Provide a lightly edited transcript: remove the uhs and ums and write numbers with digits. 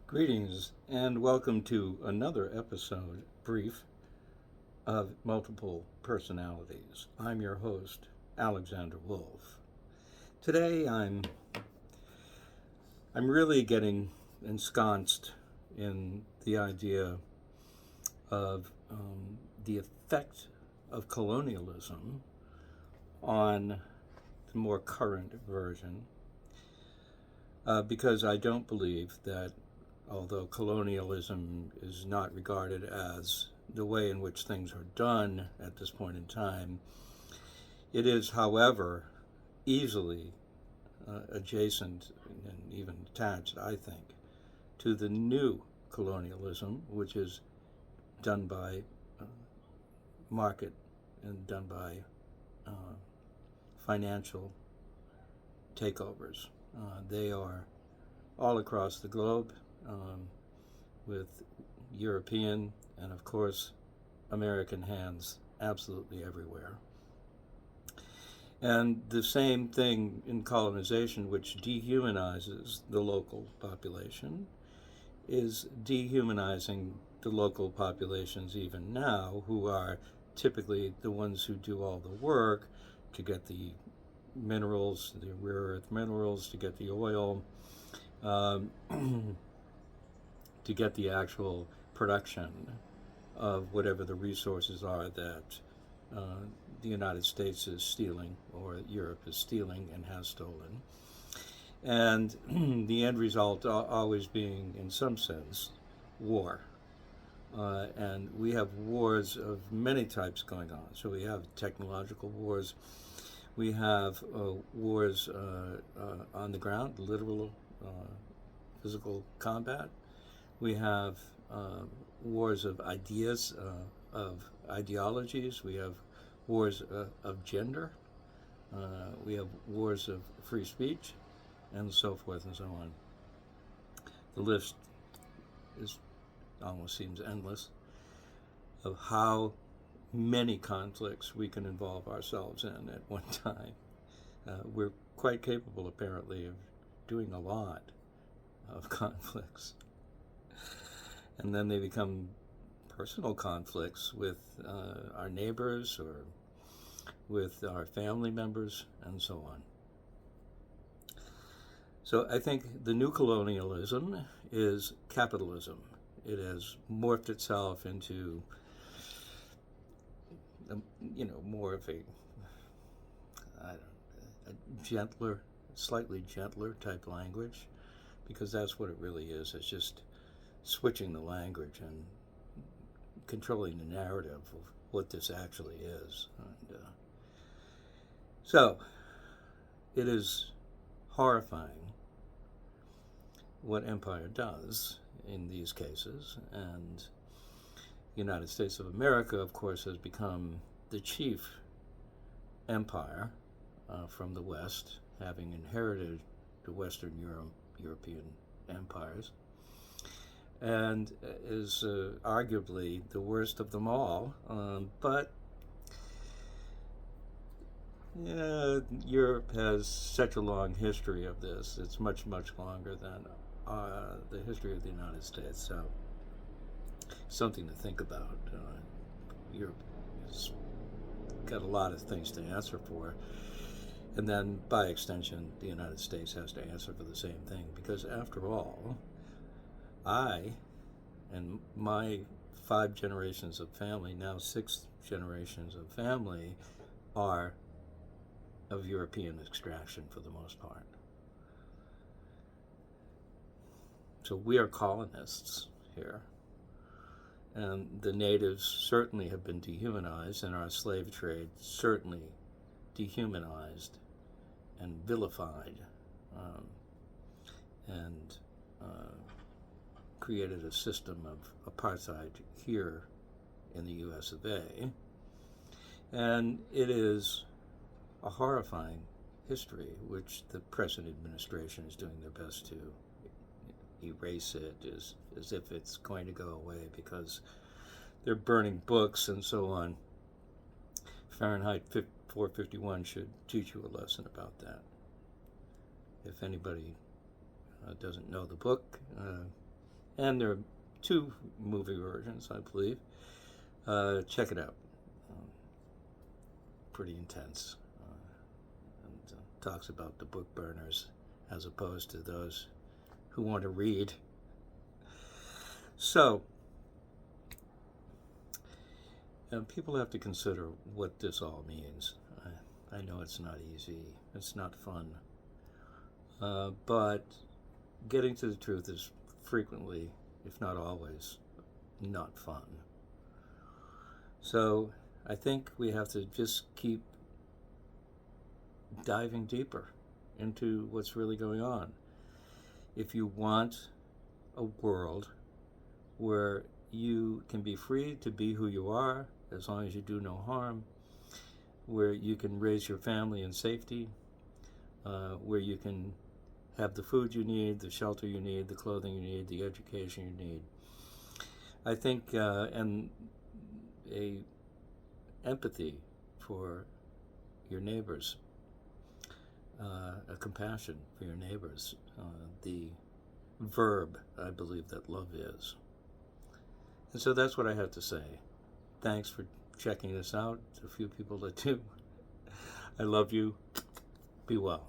Greetings and welcome to another episode, brief, of Multiple Personalities. I'm your host, Alexander Wolf. Today I'm really getting ensconced in the idea of the effect of colonialism on the more current version, because I don't believe that although colonialism is not regarded as the way in which things are done at this point in time, it is, however, easily adjacent and even attached, I think, to the new colonialism, which is done by market and done by financial takeovers. They are all across the globe, with European and, of course, American hands absolutely everywhere. And the same thing in colonization, which dehumanizes the local population, is dehumanizing the local populations even now, who are typically the ones who do all the work to get the minerals, the rare earth minerals, to get the oil, to get the actual production of whatever the resources are that the United States is stealing or Europe is stealing and has stolen. And the end result always being, in some sense, war. And we have wars of many types going on. So we have technological wars. We have wars on the ground, literal physical combat. We have wars of ideas, of ideologies. We have wars of gender. We have wars of free speech, and so forth and so on. The list almost seems endless of how many conflicts we can involve ourselves in at one time. We're quite capable, apparently, of doing a lot of conflicts. And then they become personal conflicts with our neighbors or with our family members and so on. So I think the new colonialism is capitalism. It has morphed itself into, more of a gentler, slightly gentler type language, because that's what it really is. It's just switching the language and controlling the narrative of what this actually is. And so it is horrifying what empire does in these cases, and the United States of America, of course, has become the chief empire from the West, having inherited the Western European empires, and is arguably the worst of them all. But Europe has such a long history of this. It's much, much longer than the history of the United States. So something to think about. Europe has got a lot of things to answer for. And then, by extension, the United States has to answer for the same thing. Because after all, I and my 5 generations of family, now 6 generations of family, are of European extraction for the most part. So we are colonists here. And the natives certainly have been dehumanized, and our slave trade certainly dehumanized and vilified, and created a system of apartheid here in the US of A. And it is a horrifying history, which the present administration is doing their best to erase it as if it's going to go away, because they're burning books and so on. Fahrenheit 451 should teach you a lesson about that. If anybody doesn't know the book, And there are 2 movie versions, I believe. Check it out. Um, Pretty intense. And talks about the book burners as opposed to those who want to read. So, people have to consider what this all means. I know it's not easy, it's not fun, but getting to the truth is frequently, if not always, not fun. So I think we have to just keep diving deeper into what's really going on. If you want a world where you can be free to be who you are, as long as you do no harm, where you can raise your family in safety, where you can have the food you need, the shelter you need, the clothing you need, the education you need. I think, and a empathy for your neighbors, a compassion for your neighbors, the verb, I believe, that love is. And so that's what I have to say. Thanks for checking this out. A few people that do. I love you. Be well.